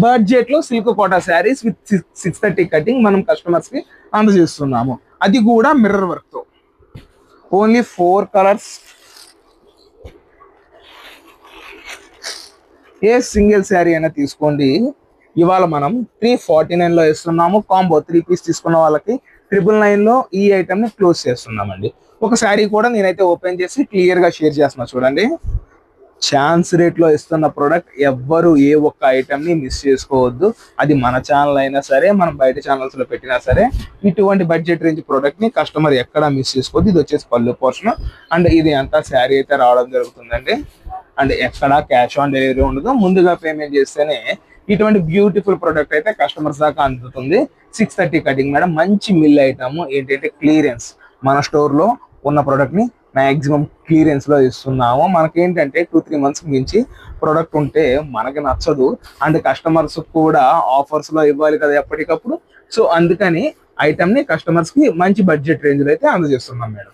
Budget లో silk Kota saris with 630 cutting మనం customers కి అందజేస్తున్నాము. అది కూడా మిర్రర్ వర్క్ తో. Only 4 colours. ఏ సింగిల్ శారీ అయినా తీసుకోండి. ఇవాళ మనం 349 లో ఇస్తున్నాము. కాంబో 3 పీస్ తీసుకున్న వాళ్ళకి 999 లో ఈ ఐటమ్ ని క్లోజ్ చేస్తున్నామండి. ఒక శారీ కూడా నేనైతే ఓపెన్ చేసి క్లియర్ గా షేర్ చేస్తున్నా చూడండి. ఛాన్స్ రేట్ లో ఇస్తున్న ప్రోడక్ట్, ఎవ్వరు ఏ ఒక్క ఐటమ్ ని మిస్ చేసుకోవద్దు. అది మన ఛానల్ అయినా సరే, మనం బయట ఛానల్స్ లో పెట్టినా సరే, ఇటువంటి బడ్జెట్ రేంజ్ ప్రోడక్ట్ ని కస్టమర్ ఎక్కడా మిస్ చేసుకోవద్దు. ఇది వచ్చేసి పళ్ళు పోర్షన్ అండ్ ఇది అంతా శారీ అయితే రావడం జరుగుతుందండి. అండ్ ఎక్కడా క్యాష్ ఆన్ డెలివరీ ఉండదు. ముందుగా పేమెంట్ చేస్తేనే ఇటువంటి బ్యూటిఫుల్ ప్రోడక్ట్ అయితే కస్టమర్స్ దాకా అందుతుంది. 630 కటింగ్ మేడం, మంచి మిల్ ఐటమ్. ఏంటంటే క్లియరెన్స్, మన స్టోర్ లో ఉన్న ప్రోడక్ట్ ని మాక్సిమం క్లియరెన్స్ లో ఇస్తున్నాము. మనకేంటంటే 2-3 మంత్స్ మించి ప్రోడక్ట్ ఉంటే మనకి నచ్చదు. అండ్ కస్టమర్స్ కూడా ఆఫర్స్ లో ఇవ్వాలి కదా ఎప్పటికప్పుడు. సో అందుకని ఐటమ్ ని కస్టమర్స్ కి మంచి బడ్జెట్ రేంజ్ లో అయితే అందజేస్తున్నాం మేడం.